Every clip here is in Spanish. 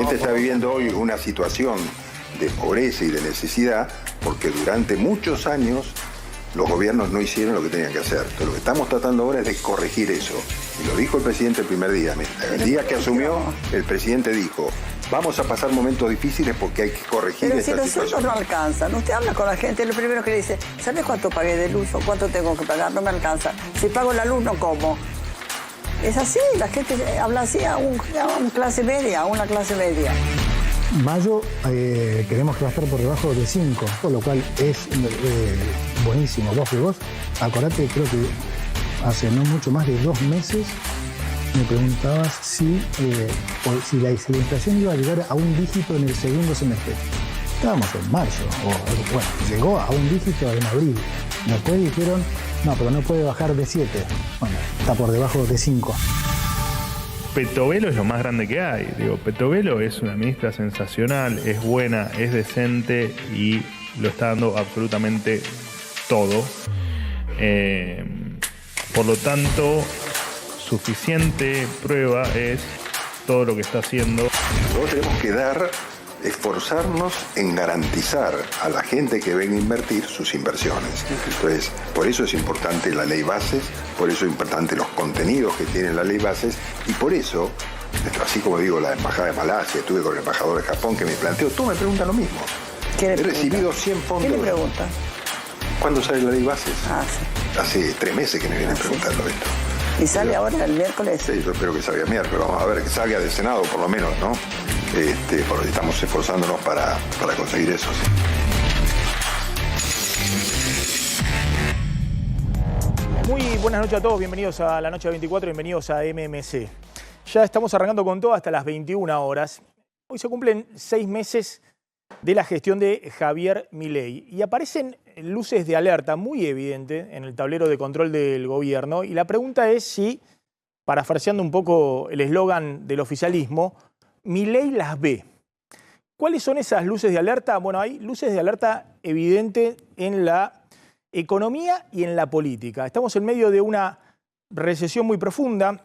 gente está viviendo hoy una situación de pobreza y de necesidad porque durante muchos años los gobiernos no hicieron lo que tenían que hacer. Entonces, lo que estamos tratando ahora es de corregir eso. Y lo dijo el presidente el primer día. El día que asumió, el presidente dijo, vamos a pasar momentos difíciles porque hay que corregir esta situación. Pero si los sueldos no alcanzan, usted habla con la gente, lo primero que le dice, ¿sabes cuánto pagué de luz o cuánto tengo que pagar? No me alcanza. Si pago la luz, no como. Es así, la gente habla así a una clase media, Mayo queremos que va a estar por debajo de 5, por lo cual es buenísimo. Vos, acordate, creo que hace no mucho más de 2 meses me preguntabas si la inflación iba a llegar a un dígito en el segundo semestre. Estábamos en marzo, llegó a un dígito en abril. Después dijeron, no, pero no puede bajar de 7. Bueno, está por debajo de 5. Petovelo es lo más grande que hay. Petovelo es una ministra sensacional, es buena, es decente y lo está dando absolutamente todo. Por lo tanto, suficiente prueba es todo lo que está haciendo. Nosotros tenemos que esforzarnos en garantizar a la gente que venga a invertir sus inversiones. Entonces, por eso es importante la ley bases, por eso es importante los contenidos que tiene la ley bases y por eso, así como digo, la embajada de Malasia, estuve con el embajador de Japón que me planteó, todos me preguntan lo mismo. He recibido 100 fondos. ¿Qué le pregunta? ¿Cuándo sale la ley bases? Sí. Hace 3 meses que me vienen preguntando esto. ¿Y sale ahora el miércoles? Sí, yo espero que salga el miércoles. Vamos a ver, que salga del Senado por lo menos, ¿no? Porque estamos esforzándonos para conseguir eso. ¿Sí? Muy buenas noches a todos, bienvenidos a la Noche 24, bienvenidos a MMC. Ya estamos arrancando con todo hasta las 21 horas. Hoy se cumplen 6 meses de la gestión de Javier Milei y aparecen luces de alerta muy evidentes en el tablero de control del gobierno y la pregunta es si, parafraseando un poco el eslogan del oficialismo, Milei las ve. ¿Cuáles son esas luces de alerta? Bueno, hay luces de alerta evidentes en la economía y en la política. Estamos en medio de una recesión muy profunda.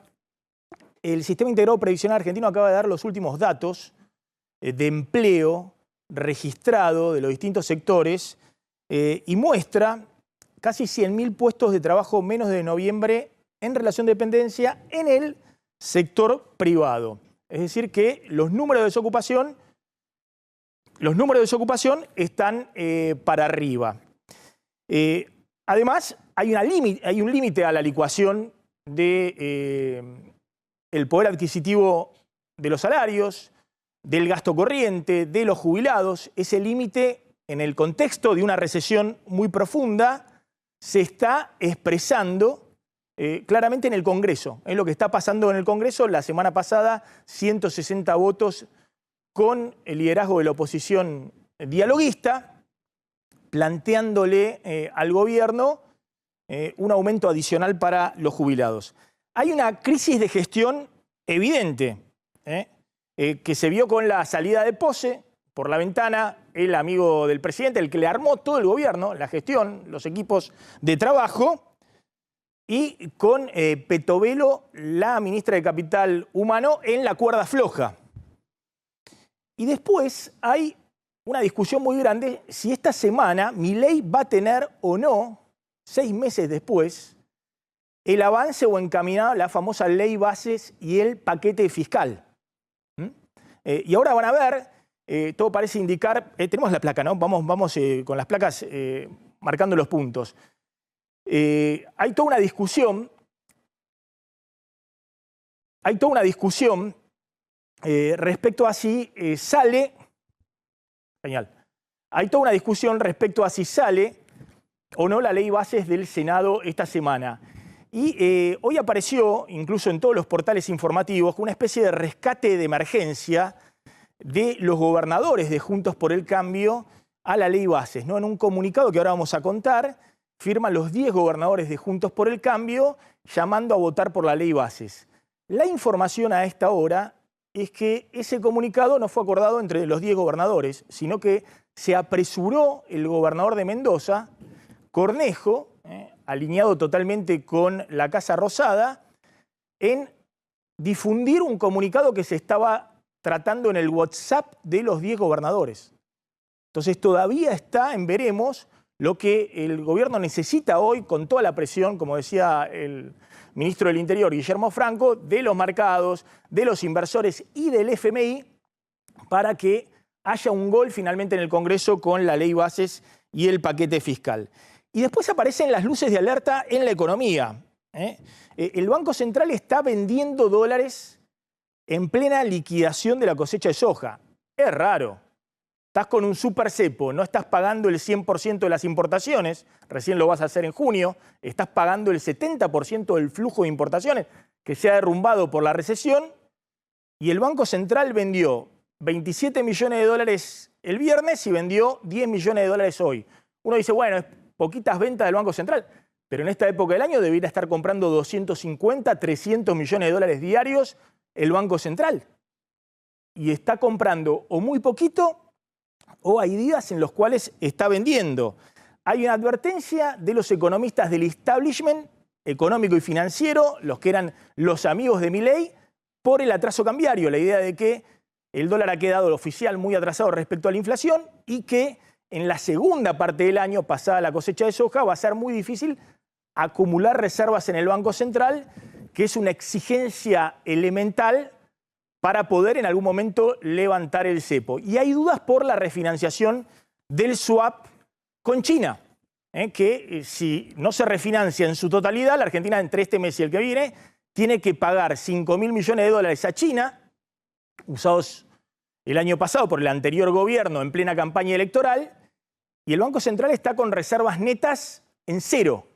El Sistema Integrado Previsional Argentino acaba de dar los últimos datos de empleo registrado de los distintos sectores y muestra casi 100.000 puestos de trabajo menos de noviembre en relación de dependencia en el sector privado. Es decir, que los números de desocupación están para arriba. Además, hay un límite a la licuación del poder adquisitivo de los salarios, del gasto corriente, de los jubilados. Ese límite, en el contexto de una recesión muy profunda, se está expresando claramente en el Congreso. Es lo que está pasando en el Congreso. La semana pasada, 160 votos con el liderazgo de la oposición dialoguista, planteándole al gobierno un aumento adicional para los jubilados. Hay una crisis de gestión evidente, que se vio con la salida de Pose por la ventana, el amigo del presidente, el que le armó todo el gobierno, la gestión, los equipos de trabajo, y con Petovelo, la ministra de Capital Humano, en la cuerda floja. Y después hay una discusión muy grande si esta semana Milei va a tener o no, 6 meses después, el avance o encaminado la famosa ley bases y el paquete fiscal. Y ahora van a ver, todo parece indicar, tenemos la placa, ¿no? Vamos con las placas marcando los puntos. Hay toda una discusión respecto a si sale, genial, hay toda una discusión respecto a si sale o no la ley bases del Senado esta semana. Y hoy apareció, incluso en todos los portales informativos, una especie de rescate de emergencia de los gobernadores de Juntos por el Cambio a la ley bases, ¿no? En un comunicado que ahora vamos a contar, firman los 10 gobernadores de Juntos por el Cambio llamando a votar por la ley bases. La información a esta hora es que ese comunicado no fue acordado entre los 10 gobernadores, sino que se apresuró el gobernador de Mendoza, Cornejo, alineado totalmente con la Casa Rosada, en difundir un comunicado que se estaba tratando en el WhatsApp de los 10 gobernadores. Entonces todavía está en veremos lo que el gobierno necesita hoy con toda la presión, como decía el ministro del Interior, Guillermo Franco, de los mercados, de los inversores y del FMI para que haya un gol finalmente en el Congreso con la ley bases y el paquete fiscal. Y después aparecen las luces de alerta en la economía. El Banco Central está vendiendo dólares en plena liquidación de la cosecha de soja. Es raro. Estás con un super cepo, no estás pagando el 100% de las importaciones, recién lo vas a hacer en junio, estás pagando el 70% del flujo de importaciones que se ha derrumbado por la recesión, y el Banco Central vendió 27 millones de dólares el viernes y vendió 10 millones de dólares hoy. Uno dice, bueno, es poquitas ventas del Banco Central, pero en esta época del año debería estar comprando 250, 300 millones de dólares diarios el Banco Central. Y está comprando o muy poquito o hay días en los cuales está vendiendo. Hay una advertencia de los economistas del establishment económico y financiero, los que eran los amigos de Milei, por el atraso cambiario, la idea de que el dólar ha quedado oficial muy atrasado respecto a la inflación y que en la segunda parte del año, pasada la cosecha de soja, va a ser muy difícil acumular reservas en el Banco Central, que es una exigencia elemental para poder en algún momento levantar el cepo. Y hay dudas por la refinanciación del swap con China, que si no se refinancia en su totalidad, la Argentina entre este mes y el que viene tiene que pagar 5.000 millones de dólares a China, usados el año pasado por el anterior gobierno en plena campaña electoral, y el Banco Central está con reservas netas en cero.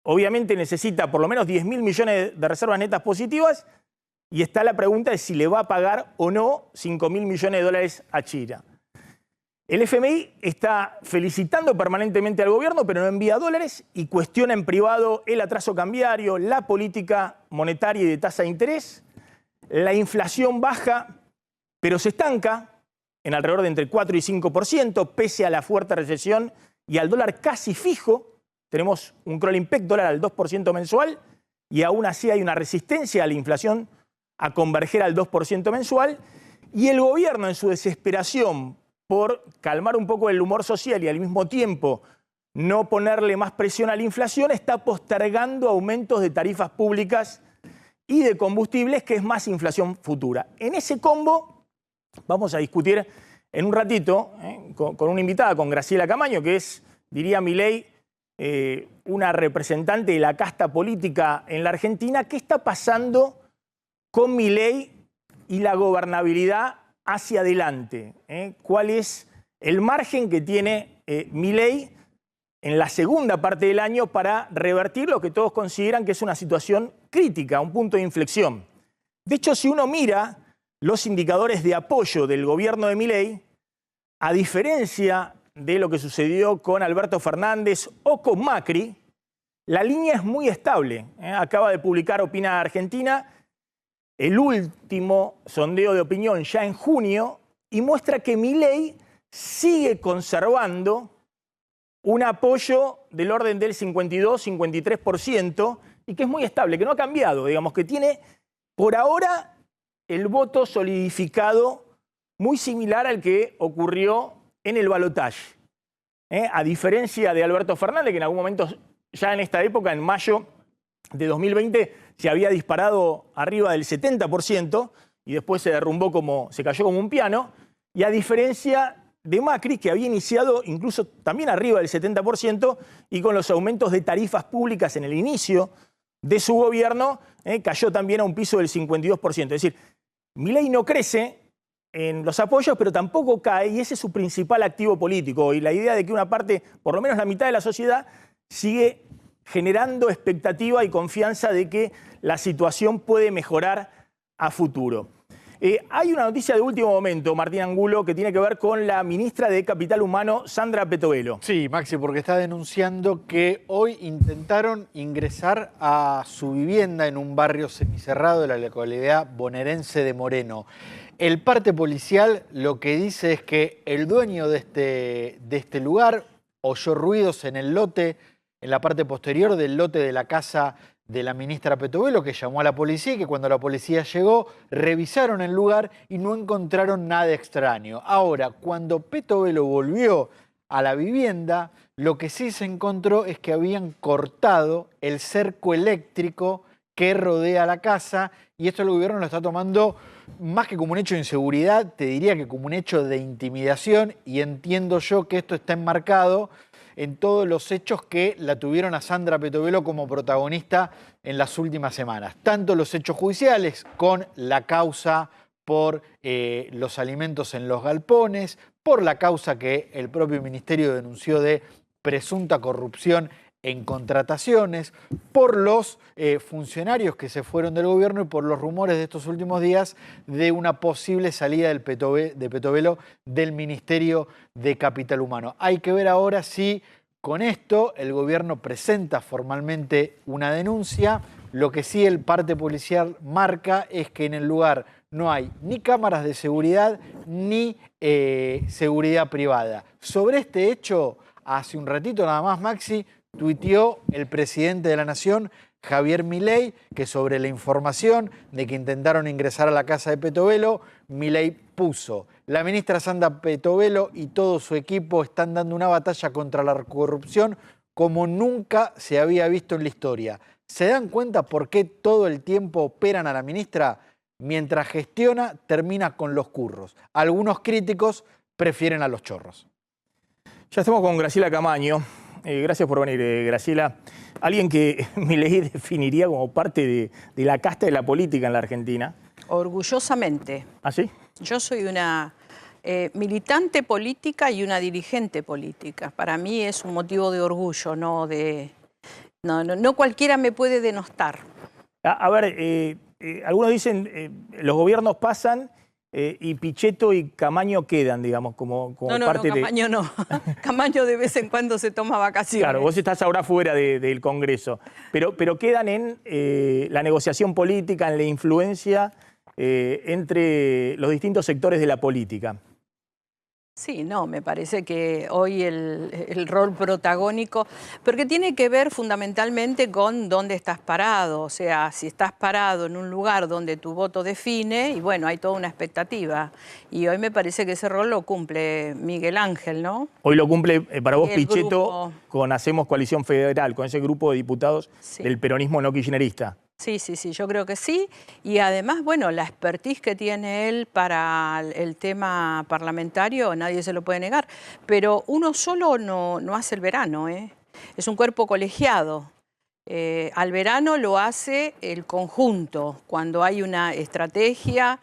Obviamente necesita por lo menos 10.000 millones de reservas netas positivas, y está la pregunta de si le va a pagar o no 5.000 millones de dólares a China. El FMI está felicitando permanentemente al gobierno, pero no envía dólares y cuestiona en privado el atraso cambiario, la política monetaria y de tasa de interés. La inflación baja, pero se estanca en alrededor de entre 4 y 5%, pese a la fuerte recesión y al dólar casi fijo. Tenemos un crawling peg dólar al 2% mensual y aún así hay una resistencia a la inflación a converger al 2% mensual, y el gobierno en su desesperación por calmar un poco el humor social y al mismo tiempo no ponerle más presión a la inflación, está postergando aumentos de tarifas públicas y de combustibles, que es más inflación futura. En ese combo vamos a discutir en un ratito con una invitada, con Graciela Camaño, que es, diría Milei, una representante de la casta política en la Argentina. ¿Qué está pasando con Milei y la gobernabilidad hacia adelante? ¿Cuál es el margen que tiene Milei en la segunda parte del año para revertir lo que todos consideran que es una situación crítica, un punto de inflexión? De hecho, si uno mira los indicadores de apoyo del gobierno de Milei, a diferencia de lo que sucedió con Alberto Fernández o con Macri, la línea es muy estable. Acaba de publicar Opina Argentina el último sondeo de opinión ya en junio y muestra que Milei sigue conservando un apoyo del orden del 52-53% y que es muy estable, que no ha cambiado, digamos, que tiene por ahora el voto solidificado muy similar al que ocurrió en el balotaje. A diferencia de Alberto Fernández, que en algún momento, ya en esta época, en mayo de 2020, se había disparado arriba del 70% y después se derrumbó se cayó como un piano, y a diferencia de Macri, que había iniciado incluso también arriba del 70% y con los aumentos de tarifas públicas en el inicio de su gobierno, cayó también a un piso del 52%. Es decir, Milei no crece en los apoyos, pero tampoco cae, y ese es su principal activo político. Y la idea de que una parte, por lo menos la mitad de la sociedad, sigue generando expectativa y confianza de que la situación puede mejorar a futuro. Hay una noticia de último momento, Martín Angulo, que tiene que ver con la ministra de Capital Humano, Sandra Petovelo. Sí, Maxi, porque está denunciando que hoy intentaron ingresar a su vivienda en un barrio semicerrado de la localidad bonaerense de Moreno. El parte policial lo que dice es que el dueño de este lugar oyó ruidos en el lote, en la parte posterior del lote de la casa de la ministra Petovelo, que llamó a la policía y que cuando la policía llegó revisaron el lugar y no encontraron nada extraño. Ahora, cuando Petovelo volvió a la vivienda, lo que sí se encontró es que habían cortado el cerco eléctrico que rodea la casa, y esto el gobierno lo está tomando más que como un hecho de inseguridad, te diría que como un hecho de intimidación, y entiendo yo que esto está enmarcado en todos los hechos que la tuvieron a Sandra Petovelo como protagonista en las últimas semanas. Tanto los hechos judiciales con la causa por los alimentos en los galpones, por la causa que el propio ministerio denunció de presunta corrupción en contrataciones, por los funcionarios que se fueron del gobierno y por los rumores de estos últimos días de una posible salida de Petovelo del Ministerio de Capital Humano. Hay que ver ahora si con esto el gobierno presenta formalmente una denuncia. Lo que sí el parte policial marca es que en el lugar no hay ni cámaras de seguridad ni seguridad privada. Sobre este hecho, hace un ratito nada más, Maxi, tuiteó el presidente de la Nación, Javier Milei, que sobre la información de que intentaron ingresar a la casa de Petovelo, Milei puso: la ministra Sandra Petovelo y todo su equipo están dando una batalla contra la corrupción como nunca se había visto en la historia. ¿Se dan cuenta por qué todo el tiempo operan a la ministra? Mientras gestiona, termina con los curros. Algunos críticos prefieren a los chorros. Ya estamos con Graciela Camaño. Gracias por venir, Graciela. Alguien que Milei definiría como parte de la casta de la política en la Argentina. Orgullosamente. ¿Ah, sí? Yo soy una militante política y una dirigente política. Para mí es un motivo de orgullo, no cualquiera me puede denostar. A ver, algunos dicen los gobiernos pasan y Pichetto y Camaño quedan, digamos, como parte de... Camaño no. Camaño de vez en cuando se toma vacaciones. Claro, vos estás ahora fuera del Congreso, pero quedan en la negociación política, en la influencia entre los distintos sectores de la política. Sí, me parece que hoy el rol protagónico, porque tiene que ver fundamentalmente con dónde estás parado, o sea, si estás parado en un lugar donde tu voto define, y bueno, hay toda una expectativa. Y hoy me parece que ese rol lo cumple Miguel Ángel, ¿no? Hoy lo cumple para vos Pichetto grupo... con Hacemos Coalición Federal, con ese grupo de diputados del peronismo no kirchnerista. Sí, yo creo que sí. Y además, bueno, la expertise que tiene él para el tema parlamentario, nadie se lo puede negar. Pero uno solo no hace el verano, ¿eh? Es un cuerpo colegiado. Al verano lo hace el conjunto, cuando hay una estrategia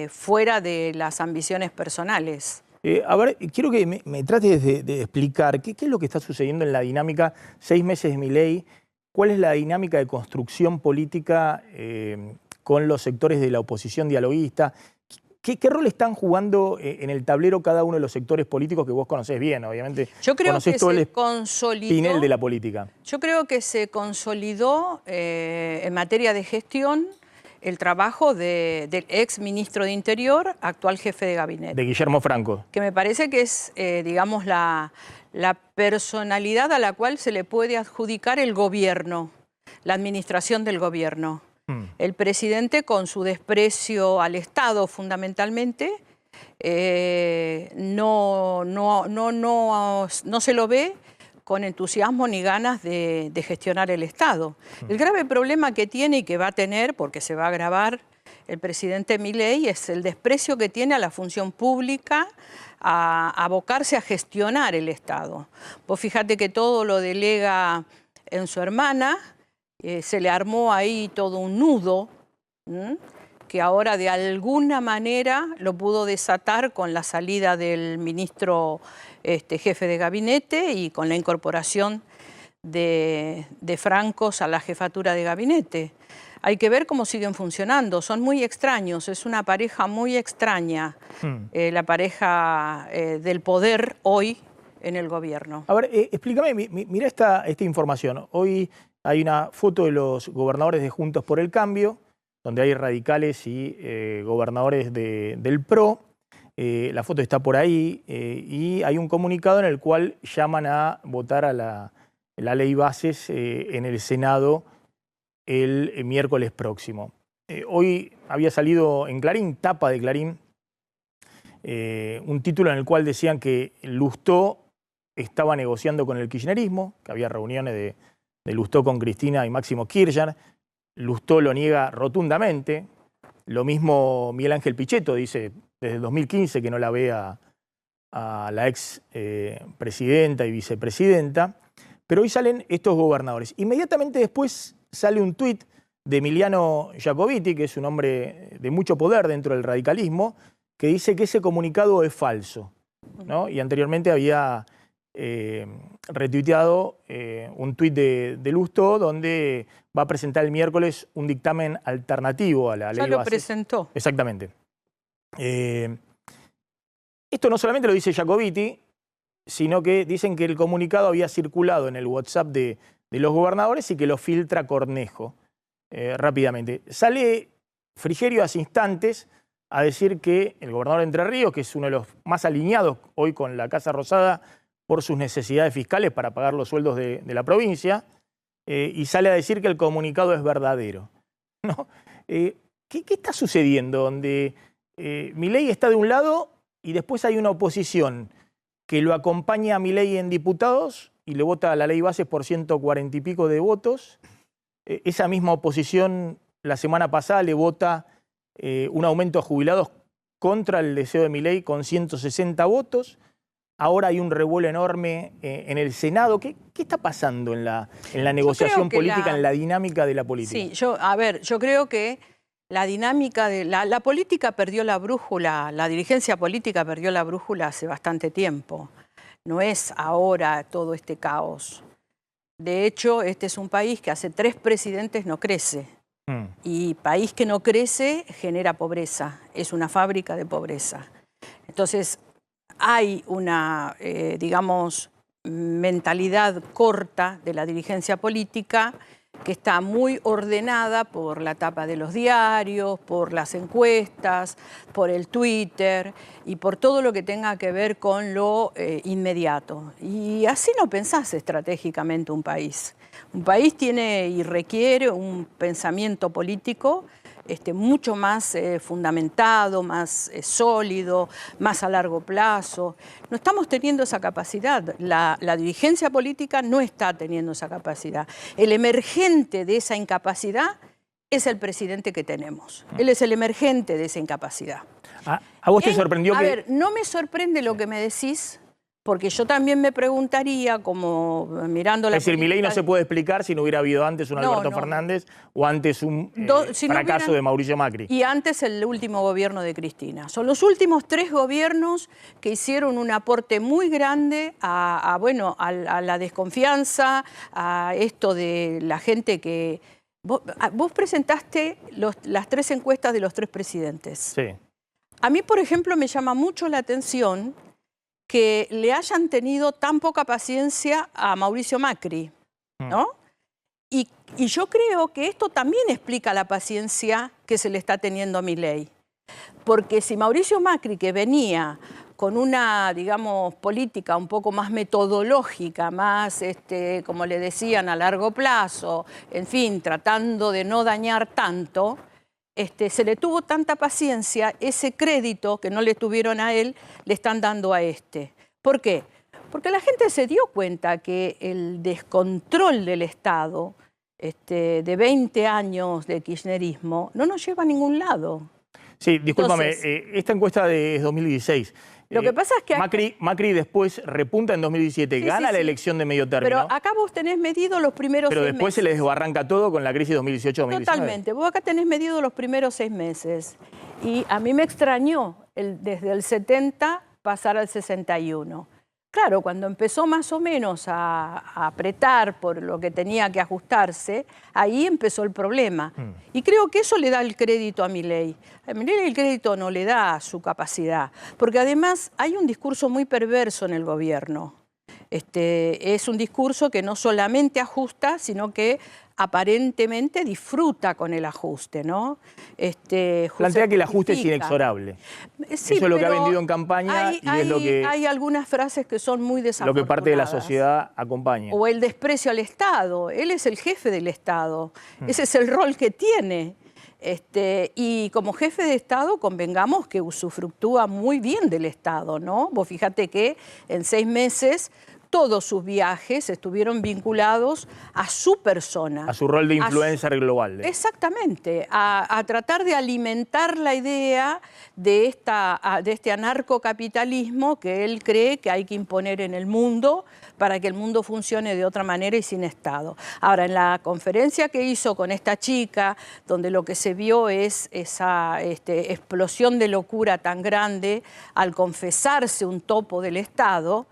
fuera de las ambiciones personales. A ver, quiero que me trates de explicar qué es lo que está sucediendo en la dinámica 6 meses de Milei. ¿Cuál es la dinámica de construcción política con los sectores de la oposición dialoguista? ¿Qué rol están jugando en el tablero cada uno de los sectores políticos que vos conocés bien, obviamente? Yo creo conocés que todo se consolidó. El Pinel de la política. Yo creo que se consolidó en materia de gestión el trabajo del ex ministro de Interior, actual jefe de gabinete. De Guillermo Franco. Que me parece que es, digamos, la personalidad a la cual se le puede adjudicar el gobierno, la administración del gobierno. El presidente, con su desprecio al Estado fundamentalmente, no se lo ve con entusiasmo ni ganas de gestionar el Estado. El grave problema que tiene y que va a tener, porque se va a agravar, el presidente Milei, es el desprecio que tiene a la función pública, a abocarse a gestionar el Estado. Vos fíjate que todo lo delega en su hermana, se le armó ahí todo un nudo, que ahora de alguna manera lo pudo desatar con la salida del ministro jefe de gabinete y con la incorporación de Francos a la jefatura de gabinete. Hay que ver cómo siguen funcionando, son muy extraños, es una pareja muy extraña, la pareja del poder hoy en el gobierno. A ver, explícame, mira esta información. Hoy hay una foto de los gobernadores de Juntos por el Cambio, donde hay radicales y gobernadores del PRO. La foto está por ahí y hay un comunicado en el cual llaman a votar a la ley bases en el Senado el miércoles próximo. Hoy había salido en Clarín, tapa de Clarín, un título en el cual decían que Lustó estaba negociando con el kirchnerismo, que había reuniones de Lustó con Cristina y Máximo Kirchner. Lustó lo niega rotundamente. Lo mismo Miguel Ángel Pichetto dice desde el 2015 que no la ve a la ex presidenta y vicepresidenta. Pero hoy salen estos gobernadores. Inmediatamente después sale un tuit de Emiliano Jacobiti, que es un hombre de mucho poder dentro del radicalismo, que dice que ese comunicado es falso, ¿no? Y anteriormente había retuiteado un tuit de Lustó donde va a presentar el miércoles un dictamen alternativo a la ley. Ya lo presentó. Exactamente. Esto no solamente lo dice Jacobiti, sino que dicen que el comunicado había circulado en el WhatsApp de los gobernadores y que lo filtra Cornejo rápidamente. Sale Frigerio hace instantes a decir que el gobernador de Entre Ríos, que es uno de los más alineados hoy con la Casa Rosada por sus necesidades fiscales para pagar los sueldos de la provincia, y sale a decir que el comunicado es verdadero, ¿no? ¿Qué está sucediendo? Donde Milei está de un lado y después hay una oposición que lo acompaña a Milei en diputados y le vota la ley bases por 140 y pico de votos. Esa misma oposición la semana pasada le vota un aumento a jubilados contra el deseo de Milei con 160 votos. Ahora hay un revuelo enorme en el Senado. ¿Qué está pasando en la negociación política, en la dinámica de la política? Sí, yo creo que la dinámica de la política perdió la brújula, la dirigencia política perdió la brújula hace bastante tiempo. No es ahora todo este caos. De hecho, este es un país que hace 3 presidentes no crece. Y país que no crece genera pobreza, es una fábrica de pobreza. Entonces, hay una, digamos, mentalidad corta de la dirigencia política que está muy ordenada por la tapa de los diarios, por las encuestas, por el Twitter y por todo lo que tenga que ver con lo inmediato. Y así no pensás estratégicamente un país. Un país tiene y requiere un pensamiento político mucho más fundamentado, más sólido, más a largo plazo. No estamos teniendo esa capacidad. La dirigencia política no está teniendo esa capacidad. El emergente de esa incapacidad es el presidente que tenemos. Él es el emergente de esa incapacidad. ¿A vos te sorprendió que...? A ver, no me sorprende lo que me decís, porque yo también me preguntaría, como mirando la... Es decir, Milei no se puede explicar si no hubiera habido antes un Alberto Fernández o antes un fracaso de Mauricio Macri. Y antes el último gobierno de Cristina. Son los últimos 3 gobiernos que hicieron un aporte muy grande a la desconfianza, a esto de la gente que... Vos presentaste las 3 encuestas de los 3 presidentes. Sí. A mí, por ejemplo, me llama mucho la atención que le hayan tenido tan poca paciencia a Mauricio Macri, ¿no? Y yo creo que esto también explica la paciencia que se le está teniendo a Milei. Porque si Mauricio Macri, que venía con una, digamos, política un poco más metodológica, más, como le decían, a largo plazo, en fin, tratando de no dañar tanto, se le tuvo tanta paciencia, ese crédito que no le tuvieron a él, le están dando a este. ¿Por qué? Porque la gente se dio cuenta que el descontrol del Estado de 20 años de kirchnerismo no nos lleva a ningún lado. Sí, discúlpame, esta encuesta es 2016. Lo que pasa es que... Macri después repunta en 2017, gana la elección de medio término. Pero acá vos tenés medido los primeros 6 meses. Pero después se les desbarranca todo con la crisis 2018-2019. Totalmente. Vos acá tenés medido los primeros 6 meses. Y a mí me extrañó desde el 70 pasar al 61. Claro, cuando empezó más o menos a apretar por lo que tenía que ajustarse, ahí empezó el problema. Y creo que eso le da el crédito a Milei. A Milei el crédito no le da su capacidad, porque además hay un discurso muy perverso en el gobierno. Es un discurso que no solamente ajusta, sino que aparentemente disfruta con el ajuste, ¿no? Plantea que el ajuste es inexorable. Sí, eso es lo que ha pero vendido en campaña es lo que... Hay algunas frases que son muy desafortunadas. Lo que parte de la sociedad acompaña. O el desprecio al Estado. Él es el jefe del Estado. Ese es el rol que tiene. Y como jefe de Estado, convengamos que usufructúa muy bien del Estado, ¿no? Vos fíjate que en 6 meses todos sus viajes estuvieron vinculados a su persona. A su rol de influencer global. Exactamente, a tratar de alimentar la idea de este anarcocapitalismo que él cree que hay que imponer en el mundo para que el mundo funcione de otra manera y sin Estado. Ahora, en la conferencia que hizo con esta chica, donde lo que se vio es esa explosión de locura tan grande al confesarse un topo del Estado,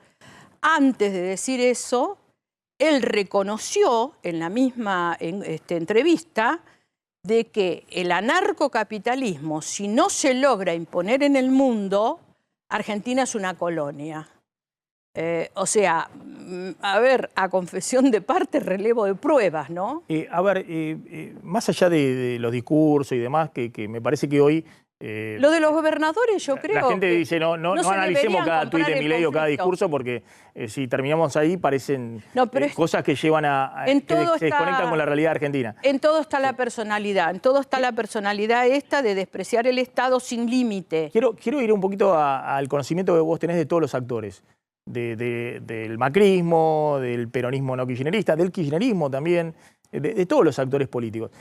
antes de decir eso, él reconoció en la misma entrevista de que el anarcocapitalismo, si no se logra imponer en el mundo, Argentina es una colonia. O sea, a ver, a confesión de parte, relevo de pruebas, ¿no? Más allá de los discursos y demás, que me parece que hoy... lo de los gobernadores, yo creo. La gente dice, no analicemos cada tuit de Milei o cada discurso, porque si terminamos ahí parecen cosas que llevan que se desconectan con la realidad argentina. En todo está la personalidad, en todo está la personalidad esta de despreciar el Estado sin límite. Quiero ir un poquito al conocimiento que vos tenés de todos los actores. Del macrismo, del peronismo no kirchnerista, del kirchnerismo también, de todos los actores políticos.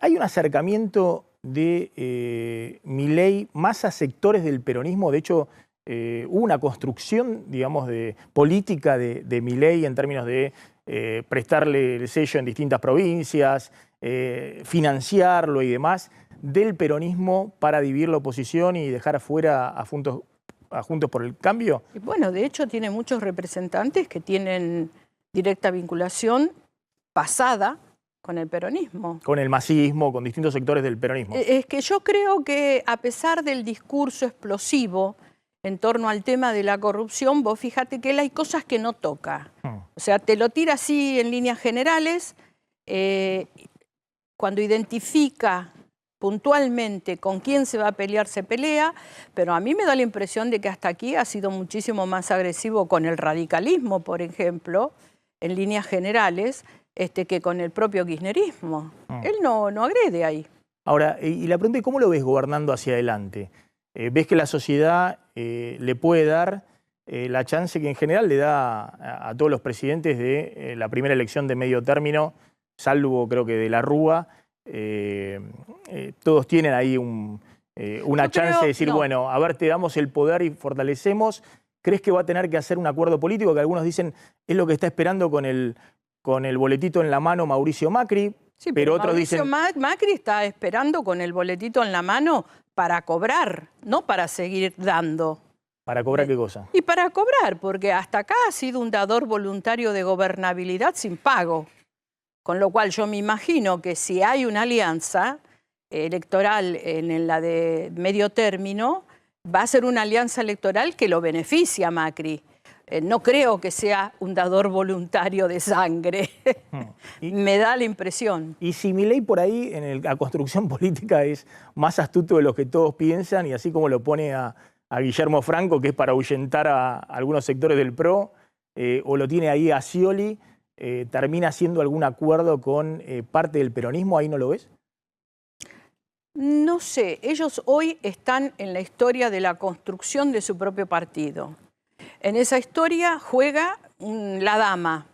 Hay un acercamiento de Milei más a sectores del peronismo. De hecho, hubo una construcción, digamos, de política de Milei en términos de prestarle el sello en distintas provincias, financiarlo y demás, del peronismo para dividir la oposición y dejar afuera a Juntos por el Cambio. Y bueno, de hecho tiene muchos representantes que tienen directa vinculación pasada con el peronismo. Con el masismo, con distintos sectores del peronismo. Es que yo creo que a pesar del discurso explosivo en torno al tema de la corrupción, vos fíjate que él hay cosas que no toca. O sea, te lo tira así en líneas generales, cuando identifica puntualmente con quién se va a pelear, se pelea, pero a mí me da la impresión de que hasta aquí ha sido muchísimo más agresivo con el radicalismo, por ejemplo, en líneas generales, que con el propio kirchnerismo. Él no agrede ahí. Ahora, y la pregunta es, ¿cómo lo ves gobernando hacia adelante? ¿Ves que la sociedad le puede dar la chance que en general le da a todos los presidentes de la primera elección de medio término, salvo creo que de la Rúa? Todos tienen ahí una chance de decir, bueno, a ver, te damos el poder y fortalecemos. ¿Crees que va a tener que hacer un acuerdo político? Que algunos dicen es lo que está esperando con el boletito en la mano Mauricio Macri. Sí, pero otros dicen... Macri está esperando con el boletito en la mano para cobrar, no para seguir dando. ¿Para cobrar qué cosa? Y para cobrar, porque hasta acá ha sido un dador voluntario de gobernabilidad sin pago. Con lo cual yo me imagino que si hay una alianza electoral en la de medio término, va a ser una alianza electoral que lo beneficia a Macri. No creo que sea un dador voluntario de sangre. Me da la impresión. Y si Milei por ahí en la construcción política es más astuto de lo que todos piensan, y así como lo pone a Guillermo Franco, que es para ahuyentar a algunos sectores del PRO, o lo tiene ahí a Scioli, ¿termina haciendo algún acuerdo con parte del peronismo? ¿Ahí no lo ves? No sé, ellos hoy están en la historia de la construcción de su propio partido. En esa historia juega la dama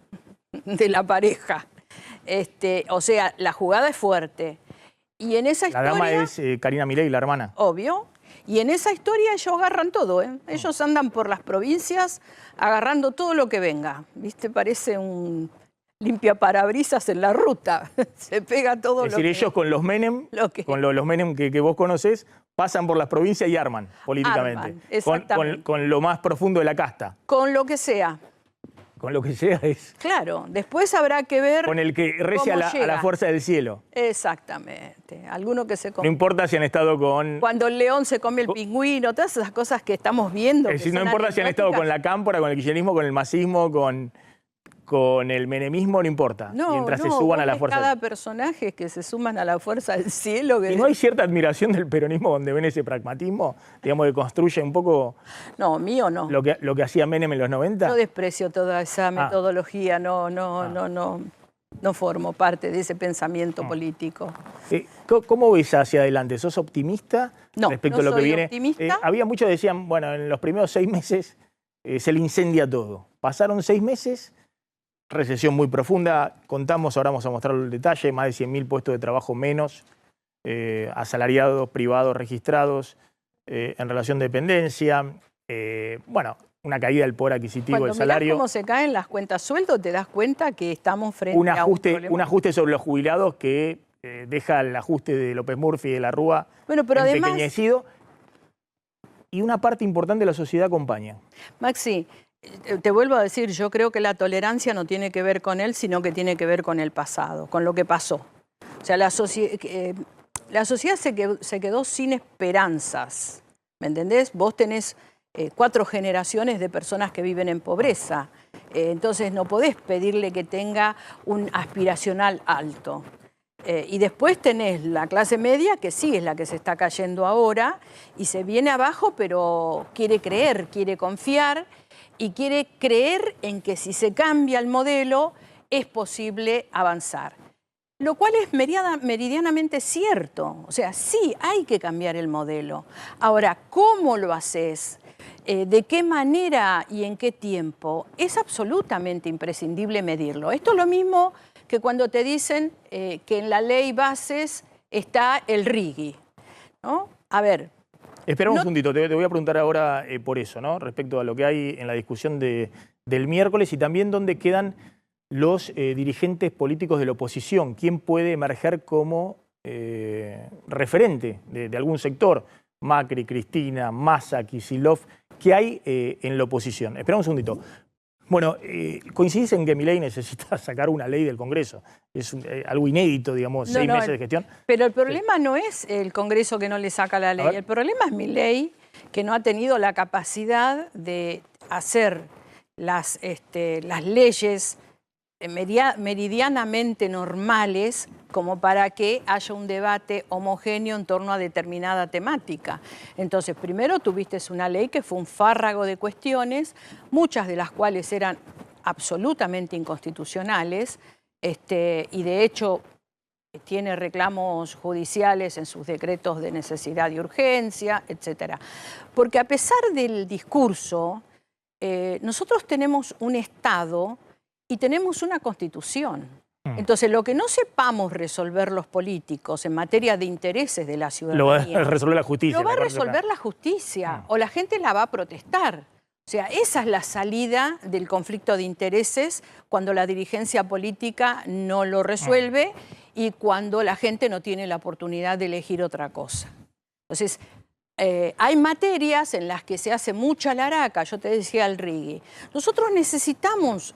de la pareja. O sea, la jugada es fuerte. Y en esa historia... La dama es Karina Milei, la hermana. Obvio. Y en esa historia ellos agarran todo, ¿eh? Ellos andan por las provincias agarrando todo lo que venga. ¿Viste? Parece un limpiaparabrisas en la ruta. Se pega todo es decir, ellos con los Menem, con los Menem que vos conocés, pasan por las provincias y arman políticamente. Arman, exactamente. Con lo más profundo de la casta. Con lo que sea. con lo que llega es Claro, después habrá que ver con el que rece a cómo la llega. fuerza del cielo. Exactamente. Alguno que se No come. importa si han estado con... Cuando el león se come el pingüino, todas esas cosas que estamos viendo. Es decir, no importa si han estado con la cámpora, con el kirchnerismo, con el masismo, con el menemismo, no importa. No, mientras se no, suban vos a la ves fuerza. cada personaje que se suman a la fuerza del cielo. ¿Y no hay cierta admiración del peronismo donde ven ese pragmatismo? Digamos, que construye un poco No, mío no. lo que hacía Menem en los 90. Yo desprecio toda esa metodología, no formo parte de ese pensamiento político. ¿Cómo ves hacia adelante? ¿Sos optimista No, respecto no a lo que soy viene? optimista. Había muchos que decían, bueno, en los primeros 6 meses se le incendia todo. Pasaron 6 meses, recesión muy profunda, contamos, ahora vamos a mostrar el detalle, más de 100.000 puestos de trabajo menos, asalariados, privados, registrados, en relación de dependencia, bueno, una caída del poder adquisitivo, Cuando del salario. mirás cómo se caen las cuentas sueldo, te das cuenta que estamos frente a un problema. Un ajuste sobre los jubilados que deja el ajuste de López Murphy y de la Rúa Bueno, pero además, empequeñecido, y una parte importante de la sociedad acompaña. Maxi, te vuelvo a decir, yo creo que la tolerancia no tiene que ver con él, sino que tiene que ver con el pasado, con lo que pasó. O sea, la sociedad se quedó sin esperanzas, ¿me entendés? Vos tenés 4 generaciones de personas que viven en pobreza, entonces no podés pedirle que tenga un aspiracional alto. Y después tenés la clase media, que sí es la que se está cayendo ahora, y se viene abajo, pero quiere creer, quiere confiar, y quiere creer en que si se cambia el modelo es posible avanzar. Lo cual es meridianamente cierto. O sea, sí, hay que cambiar el modelo. Ahora, ¿cómo lo haces? ¿De qué manera y en qué tiempo? Es absolutamente imprescindible medirlo. Esto es lo mismo que cuando te dicen que en la ley bases está el RIGI, ¿no? A ver. Espera un segundito, te voy a preguntar ahora por eso, ¿no? Respecto a lo que hay en la discusión del miércoles y también dónde quedan los dirigentes políticos de la oposición. ¿Quién puede emerger como referente de algún sector? Macri, Cristina, Massa, Kicillof. ¿Qué hay en la oposición? Espera un segundito. Bueno, coincidís en que Milei necesita sacar una ley del Congreso. Es algo inédito, digamos, 6 meses de gestión. Pero el problema no es el Congreso que no le saca la ley. El problema es Milei, que no ha tenido la capacidad de hacer las leyes meridianamente normales como para que haya un debate homogéneo en torno a determinada temática. Entonces, primero tuviste una ley que fue un fárrago de cuestiones, muchas de las cuales eran absolutamente inconstitucionales, y de hecho tiene reclamos judiciales en sus decretos de necesidad y urgencia, etc. Porque a pesar del discurso, nosotros tenemos un Estado y tenemos una Constitución. Entonces, lo que no sepamos resolver los políticos en materia de intereses de la ciudadanía... Lo va a resolver la justicia. Lo va a resolver la justicia, o la gente la va a protestar. O sea, esa es la salida del conflicto de intereses cuando la dirigencia política no lo resuelve y cuando la gente no tiene la oportunidad de elegir otra cosa. Entonces, hay materias en las que se hace mucha laraca, yo te decía el RIGI. Nosotros necesitamos,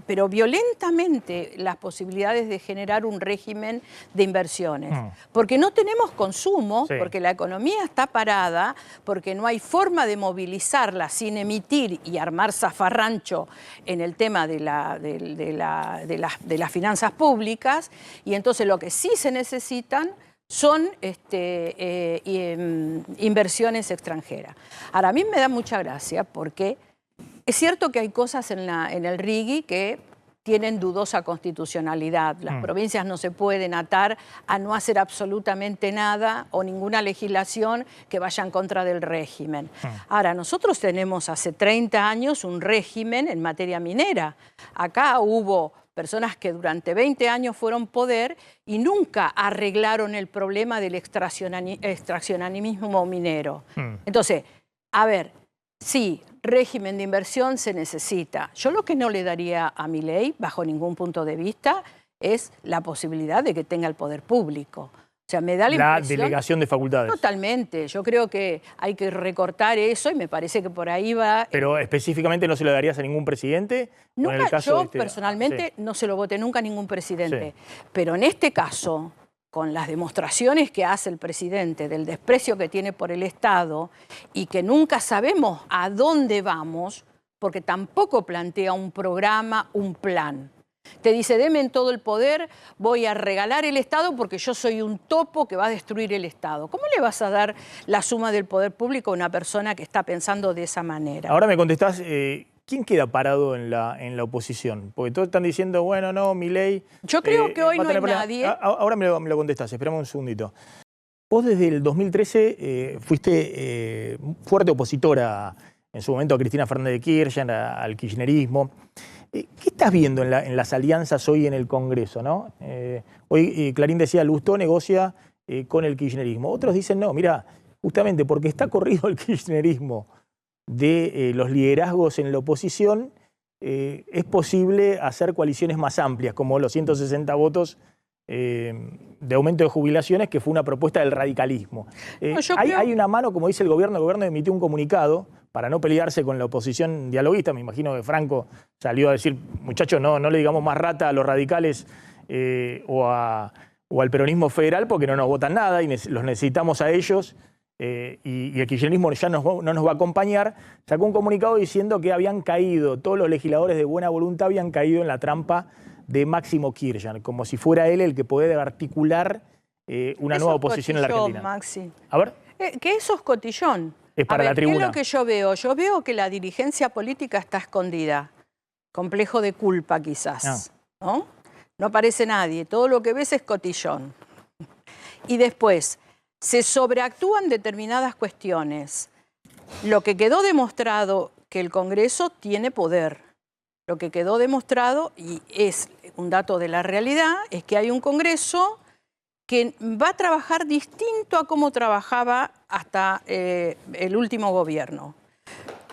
pero violentamente, las posibilidades de generar un régimen de inversiones. Porque no tenemos consumo, porque la economía está parada, porque no hay forma de movilizarla sin emitir y armar zafarrancho en el tema de las finanzas públicas. Y entonces lo que sí se necesitan son inversiones extranjeras. Ahora, a mí me da mucha gracia porque es cierto que hay cosas en el RIGI que tienen dudosa constitucionalidad. Las provincias no se pueden atar a no hacer absolutamente nada o ninguna legislación que vaya en contra del régimen. Ahora, nosotros tenemos hace 30 años un régimen en materia minera. Acá hubo personas que durante 20 años fueron poder y nunca arreglaron el problema del extraccionismo minero. Entonces, a ver, sí, régimen de inversión se necesita. Yo lo que no le daría a Milei, bajo ningún punto de vista, es la posibilidad de que tenga el poder público. O sea, me da la impresión... La delegación de facultades. Totalmente. Yo creo que hay que recortar eso y me parece que por ahí va... Pero específicamente no se lo darías a ningún presidente. Nunca, en el caso yo de este... personalmente no se lo voté nunca a ningún presidente. Sí. Pero en este caso, con las demostraciones que hace el presidente del desprecio que tiene por el Estado y que nunca sabemos a dónde vamos, porque tampoco plantea un programa, un plan. Te dice, deme todo el poder, voy a regalar el Estado porque yo soy un topo que va a destruir el Estado. ¿Cómo le vas a dar la suma del poder público a una persona que está pensando de esa manera? Ahora me contestás, ¿quién queda parado en la oposición? Porque todos están diciendo, bueno, no, Milei... Yo creo que hoy no hay nadie... Ahora me lo contestás, esperame un segundito. Vos desde el 2013 fuiste fuerte opositora en su momento a Cristina Fernández de Kirchner, al kirchnerismo. ¿Qué estás viendo en las alianzas hoy en el Congreso, ¿no? Hoy Clarín decía, Lustó negocia con el kirchnerismo. Otros dicen, no, mira, justamente porque está corrido el kirchnerismo de los liderazgos en la oposición, es posible hacer coaliciones más amplias, como los 160 votos de aumento de jubilaciones, que fue una propuesta del radicalismo. Hay una mano, como dice el gobierno emitió un comunicado para no pelearse con la oposición dialoguista. Me imagino que Franco salió a decir, muchachos, no le digamos más rata a los radicales o al peronismo federal porque no nos votan nada y los necesitamos a ellos y el kirchnerismo ya no nos va a acompañar. Sacó un comunicado diciendo que habían caído, todos los legisladores de buena voluntad habían caído en la trampa de Máximo Kirchner, como si fuera él el que puede articular una nueva oposición en la Argentina. Maxi. A ver. Que eso es cotillón. Es para la tribuna. ¿Qué es lo que yo veo? Yo veo que la dirigencia política está escondida. Complejo de culpa, quizás. ¿No? No aparece nadie. Todo lo que ves es cotillón. Y después, se sobreactúan determinadas cuestiones. Lo que quedó demostrado que el Congreso tiene poder. Lo que quedó demostrado, y es un dato de la realidad, es que hay un Congreso que va a trabajar distinto a cómo trabajaba hasta el último gobierno.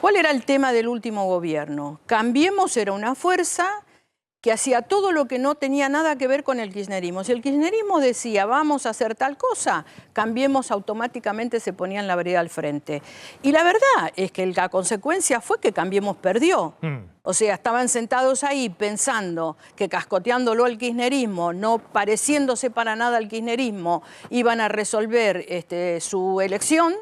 ¿Cuál era el tema del último gobierno? Cambiemos era una fuerza que hacía todo lo que no tenía nada que ver con el kirchnerismo. Si el kirchnerismo decía, vamos a hacer tal cosa, Cambiemos automáticamente se ponía en la vereda al frente. Y la verdad es que la consecuencia fue que Cambiemos perdió. O sea, estaban sentados ahí pensando que cascoteándolo al kirchnerismo, no pareciéndose para nada al kirchnerismo, iban a resolver su elección.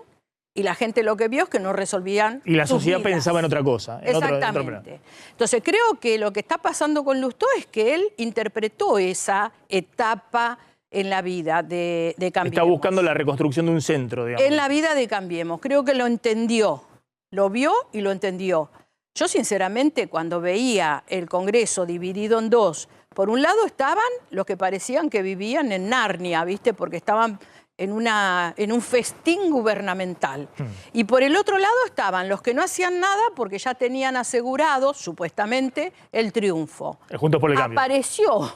Y la gente lo que vio es que no resolvían. Y la sociedad vidas. pensaba en otra cosa. Exactamente. Entonces creo que lo que está pasando con Lustó es que él interpretó esa etapa en la vida de Cambiemos. Está buscando la reconstrucción de un centro, digamos. En la vida de Cambiemos. Creo que lo entendió. Lo vio y lo entendió. Yo, sinceramente, cuando veía el Congreso dividido en dos, por un lado estaban los que parecían que vivían en Narnia, ¿viste? Porque estaban en un festín gubernamental. Y por el otro lado estaban los que no hacían nada porque ya tenían asegurado, supuestamente, el triunfo. Juntos por el Cambio. Apareció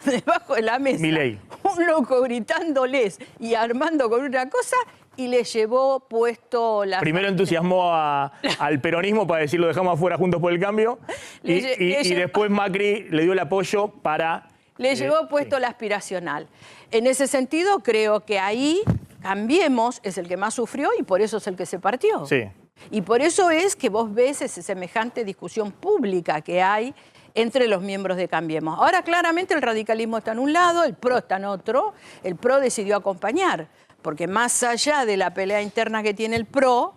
debajo de la mesa Milei. un loco gritándoles y armando con una cosa y le llevó puesto la... Primero entusiasmó al peronismo para decir lo dejamos afuera Juntos por el Cambio y después Macri le dio el apoyo para... Le llevó puesto la aspiracional. En ese sentido, creo que ahí Cambiemos es el que más sufrió y por eso es el que se partió. Sí. Y por eso es que vos ves esa semejante discusión pública que hay entre los miembros de Cambiemos. Ahora, claramente, el radicalismo está en un lado, el PRO está en otro. El PRO decidió acompañar, porque más allá de la pelea interna que tiene el PRO,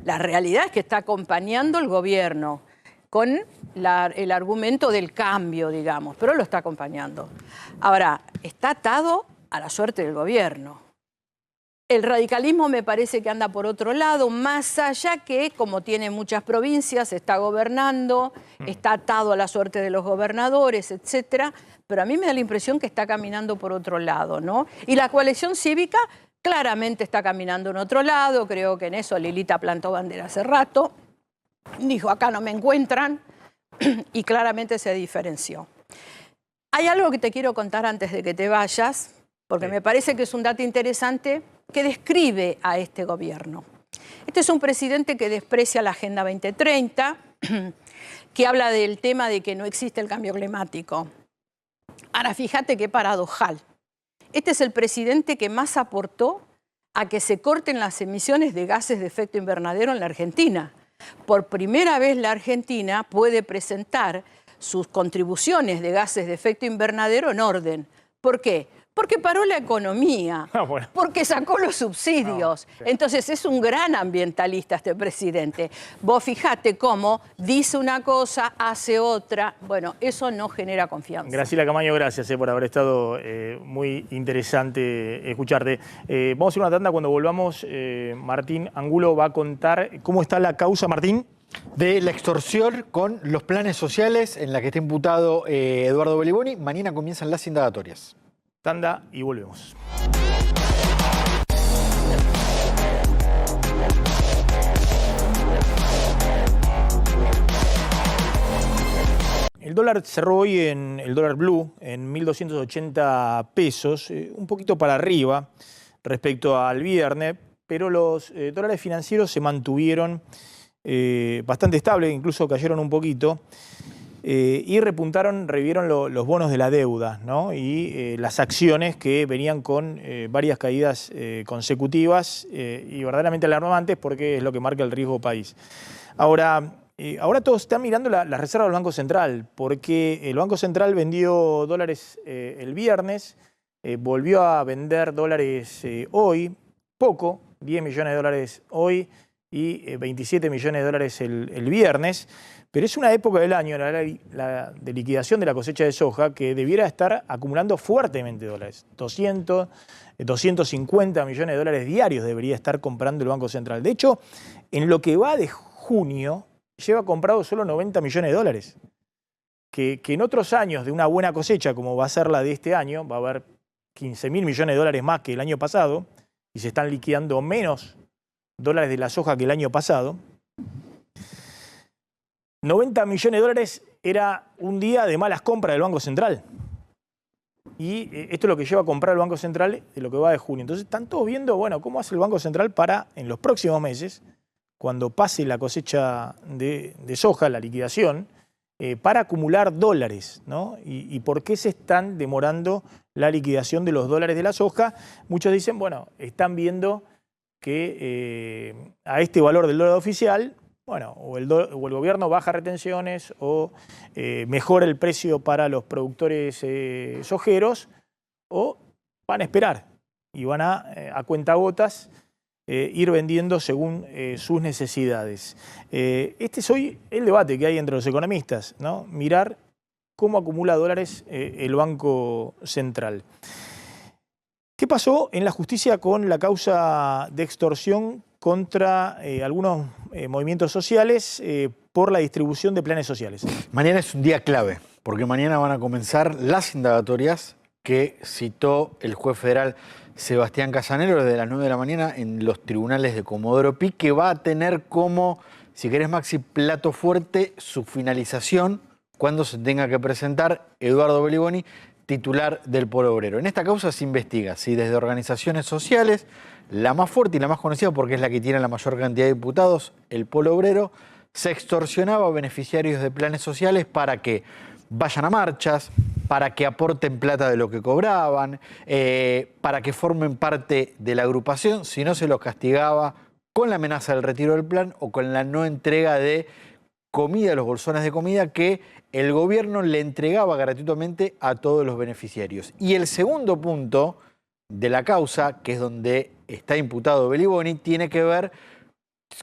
la realidad es que está acompañando el gobierno con el argumento del cambio, digamos, pero lo está acompañando. Ahora, está atado a la suerte del gobierno. El radicalismo me parece que anda por otro lado, más allá que, como tiene muchas provincias, está gobernando, está atado a la suerte de los gobernadores, etcétera, pero a mí me da la impresión que está caminando por otro lado, ¿no? Y la coalición cívica claramente está caminando en otro lado, creo que en eso Lilita plantó bandera hace rato, dijo, acá no me encuentran, y claramente se diferenció. Hay algo que te quiero contar antes de que te vayas, porque me parece que es un dato interesante que describe a este gobierno. Este es un presidente que desprecia la Agenda 2030, que habla del tema de que no existe el cambio climático. Ahora, fíjate qué paradojal. Este es el presidente que más aportó a que se corten las emisiones de gases de efecto invernadero en la Argentina. Por primera vez la Argentina puede presentar sus contribuciones de gases de efecto invernadero en orden. ¿Por qué? Porque paró la economía, porque sacó los subsidios. Entonces es un gran ambientalista este presidente. Vos fijate cómo dice una cosa, hace otra. Bueno, eso no genera confianza. Graciela Camaño, gracias por haber estado. Muy interesante escucharte. Vamos a ir a una tanda. Cuando volvamos, Martín Angulo va a contar cómo está la causa, Martín. De la extorsión con los planes sociales en la que está imputado Eduardo Belliboni. Mañana comienzan las indagatorias. Tanda y volvemos. El dólar cerró hoy el dólar blue en 1.280 pesos, un poquito para arriba respecto al viernes, pero los dólares financieros se mantuvieron bastante estables, incluso cayeron un poquito. Y revivieron los bonos de la deuda, ¿no? Y las acciones que venían con varias caídas consecutivas y verdaderamente alarmantes porque es lo que marca el riesgo país. Ahora todos están mirando la reserva del Banco Central porque el Banco Central vendió dólares el viernes, volvió a vender dólares hoy, poco, 10 millones de dólares hoy y 27 millones de dólares el viernes. Pero es una época del año, la de liquidación de la cosecha de soja, que debiera estar acumulando fuertemente dólares. 200, 250 millones de dólares diarios debería estar comprando el Banco Central. De hecho, en lo que va de junio, lleva comprado solo 90 millones de dólares. Que en otros años de una buena cosecha, como va a ser la de este año, va a haber 15.000 millones de dólares más que el año pasado, y se están liquidando menos dólares de la soja que el año pasado. 90 millones de dólares era un día de malas compras del Banco Central. Y esto es lo que lleva a comprar el Banco Central de lo que va de junio. Entonces están todos viendo, bueno, cómo hace el Banco Central para, en los próximos meses, cuando pase la cosecha de soja, la liquidación, para acumular dólares, ¿no? Y por qué se están demorando la liquidación de los dólares de la soja. Muchos dicen, bueno, están viendo que a este valor del dólar oficial, bueno, o el gobierno baja retenciones o mejora el precio para los productores sojeros, o van a esperar y van a cuentagotas ir vendiendo según sus necesidades. Este es hoy el debate que hay entre los economistas, ¿no? Mirar cómo acumula dólares el Banco Central. ¿Qué pasó en la justicia con la causa de extorsión contra algunos movimientos sociales por la distribución de planes sociales? Mañana es un día clave, porque mañana van a comenzar las indagatorias que citó el juez federal Sebastián Casanelo desde las 9 de la mañana en los tribunales de Comodoro Pi, que va a tener como, si querés Maxi, plato fuerte su finalización cuando se tenga que presentar Eduardo Belliboni, titular del Polo Obrero. En esta causa se investiga si desde organizaciones sociales, la más fuerte y la más conocida porque es la que tiene la mayor cantidad de diputados, el Polo Obrero, se extorsionaba a beneficiarios de planes sociales para que vayan a marchas, para que aporten plata de lo que cobraban, para que formen parte de la agrupación, si no se los castigaba con la amenaza del retiro del plan o con la no entrega de comida, los bolsones de comida que el gobierno le entregaba gratuitamente a todos los beneficiarios. Y el segundo punto de la causa, que es donde está imputado Belliboni, tiene que ver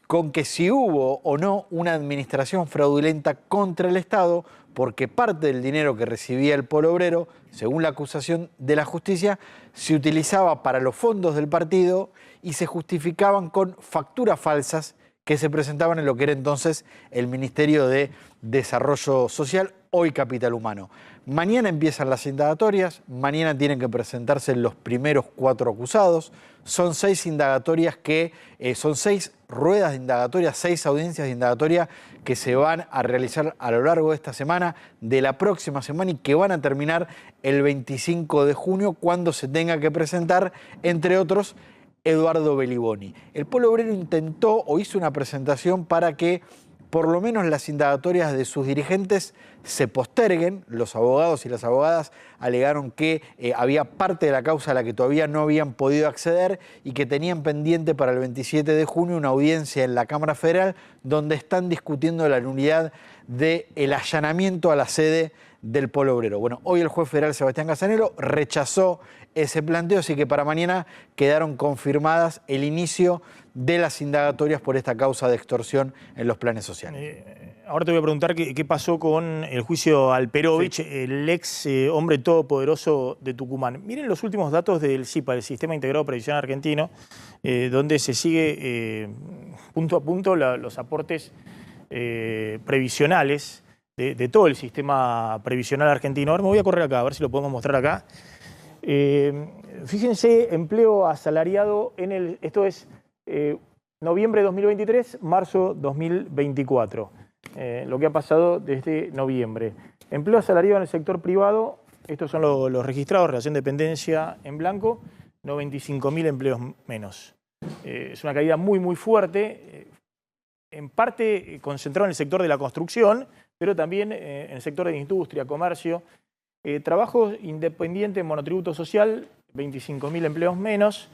con que si hubo o no una administración fraudulenta contra el Estado, porque parte del dinero que recibía el Polo Obrero, según la acusación de la justicia, se utilizaba para los fondos del partido y se justificaban con facturas falsas que se presentaban en lo que era entonces el Ministerio de Desarrollo Social, hoy Capital Humano. Mañana empiezan las indagatorias, mañana tienen que presentarse los primeros 4 acusados. Son 6 indagatorias son 6 ruedas de indagatoria, 6 audiencias de indagatoria que se van a realizar a lo largo de esta semana, de la próxima semana, y que van a terminar el 25 de junio cuando se tenga que presentar, entre otros, Eduardo Belliboni. El Polo Obrero intentó o hizo una presentación para que por lo menos las indagatorias de sus dirigentes se posterguen. Los abogados y las abogadas alegaron que había parte de la causa a la que todavía no habían podido acceder y que tenían pendiente para el 27 de junio una audiencia en la Cámara Federal donde están discutiendo la nulidad del allanamiento a la sede del Polo Obrero. Bueno, hoy el juez federal Sebastián Casanelo rechazó ese planteo, así que para mañana quedaron confirmadas el inicio de las indagatorias por esta causa de extorsión en los planes sociales. Ahora te voy a preguntar qué pasó con el juicio Alperovich, el ex hombre todopoderoso de Tucumán. Miren los últimos datos del SIPA, el Sistema Integrado Previsional Argentino, donde se sigue punto a punto los aportes previsionales de todo el sistema previsional argentino. Ahora me voy a correr acá, a ver si lo podemos mostrar acá. Fíjense, empleo asalariado esto es noviembre de 2023, marzo 2024. Lo que ha pasado desde noviembre. Empleo asalariado en el sector privado, estos son los registrados, relación de dependencia en blanco, 95.000 empleos menos. Es una caída muy fuerte, en parte concentrado en el sector de la construcción, pero también en el sector de industria, comercio. Trabajos independientes, monotributo social, 25.000 empleos menos.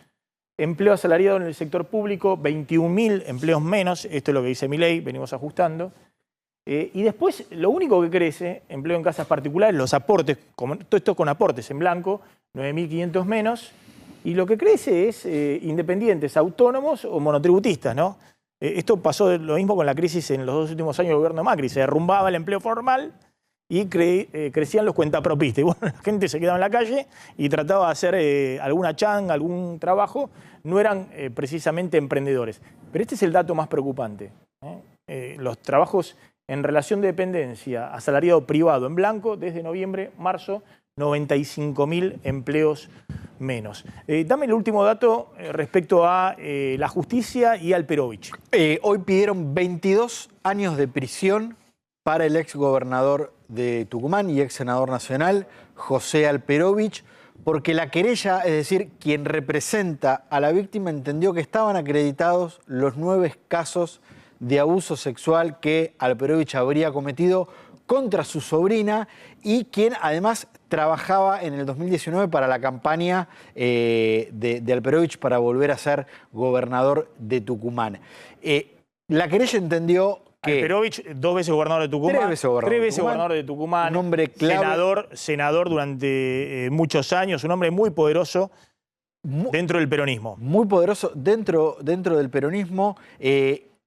Empleo asalariado en el sector público, 21.000 empleos menos. Esto es lo que dice mi ley, venimos ajustando. Y después, lo único que crece, empleo en casas particulares, los aportes, todo esto con aportes en blanco, 9.500 menos. Y lo que crece es independientes, autónomos o monotributistas, ¿no? Esto pasó lo mismo con la crisis en los 2 últimos años del gobierno Macri. Se derrumbaba el empleo formal y crecían los cuentapropistas. Y bueno, la gente se quedaba en la calle y trataba de hacer alguna changa, algún trabajo. No eran precisamente emprendedores. Pero este es el dato más preocupante. Los trabajos en relación de dependencia, asalariado privado en blanco, desde noviembre, marzo, 95.000 empleos menos. Dame el último dato respecto a la justicia y Alperovich. Hoy pidieron 22 años de prisión para el ex gobernador de Tucumán y ex senador nacional, José Alperovich, porque la querella, es decir, quien representa a la víctima, entendió que estaban acreditados los 9 casos de abuso sexual que Alperovich habría cometido contra su sobrina y quien además trabajaba en el 2019 para la campaña de Alperovich para volver a ser gobernador de Tucumán. La querella entendió que Alperovich, 2 veces gobernador de Tucumán, 3 veces gobernador de Tucumán, un hombre clave, senador durante muchos años, un hombre muy poderoso dentro del peronismo. Muy poderoso dentro del peronismo.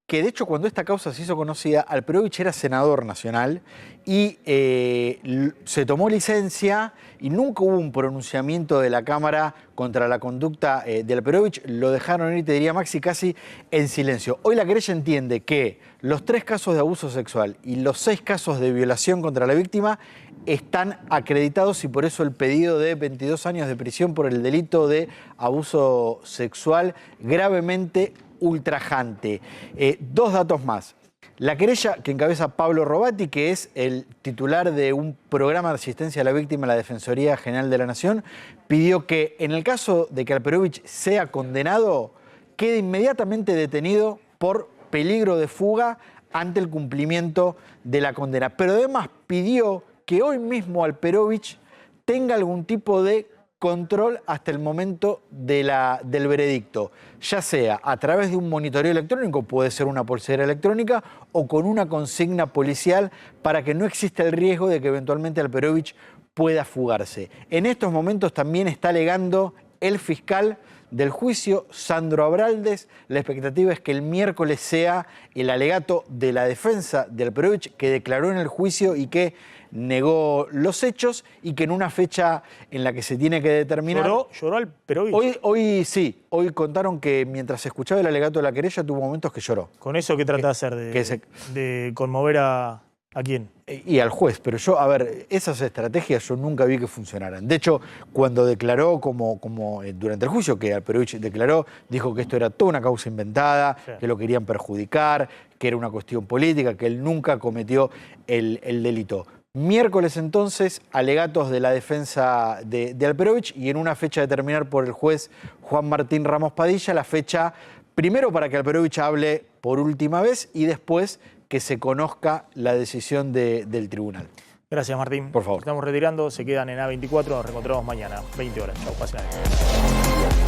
Que de hecho cuando esta causa se hizo conocida, Alperovich era senador nacional y se tomó licencia y nunca hubo un pronunciamiento de la Cámara contra la conducta de Alperovich. Lo dejaron ir, te diría Maxi, casi en silencio. Hoy la querella entiende que los 3 casos de abuso sexual y los 6 casos de violación contra la víctima están acreditados y por eso el pedido de 22 años de prisión por el delito de abuso sexual gravemente ultrajante. 2 datos más. La querella que encabeza Pablo Robati, que es el titular de un programa de asistencia a la víctima en la Defensoría General de la Nación, pidió que en el caso de que Alperovich sea condenado, quede inmediatamente detenido por peligro de fuga ante el cumplimiento de la condena. Pero además pidió que hoy mismo Alperovich tenga algún tipo de control hasta el momento del veredicto, ya sea a través de un monitoreo electrónico, puede ser una pulsera electrónica, o con una consigna policial para que no exista el riesgo de que eventualmente Alperovich pueda fugarse. En estos momentos también está alegando el fiscal del juicio, Sandro Abraldes. La expectativa es que el miércoles sea el alegato de la defensa de Alperovich, que declaró en el juicio y que negó los hechos, y que en una fecha en la que se tiene que determinar... ¿Lloró Alperovich? Hoy sí, hoy contaron que mientras escuchaba el alegato de la querella tuvo momentos que lloró. ¿Con eso qué trata de hacer? ¿De conmover a quién? Y al juez, pero yo, a ver, esas estrategias yo nunca vi que funcionaran. De hecho, cuando declaró como durante el juicio, que Alperovich declaró, dijo que esto era toda una causa inventada, sí, que lo querían perjudicar, que era una cuestión política, que él nunca cometió el delito. Miércoles entonces, alegatos de la defensa de Alperovich, y en una fecha determinada por el juez Juan Martín Ramos Padilla, la fecha primero para que Alperovich hable por última vez y después que se conozca la decisión del tribunal. Gracias, Martín. Por favor. Estamos retirando, se quedan en A24, nos reencontramos mañana, 20 horas. Chau, pasen la noche.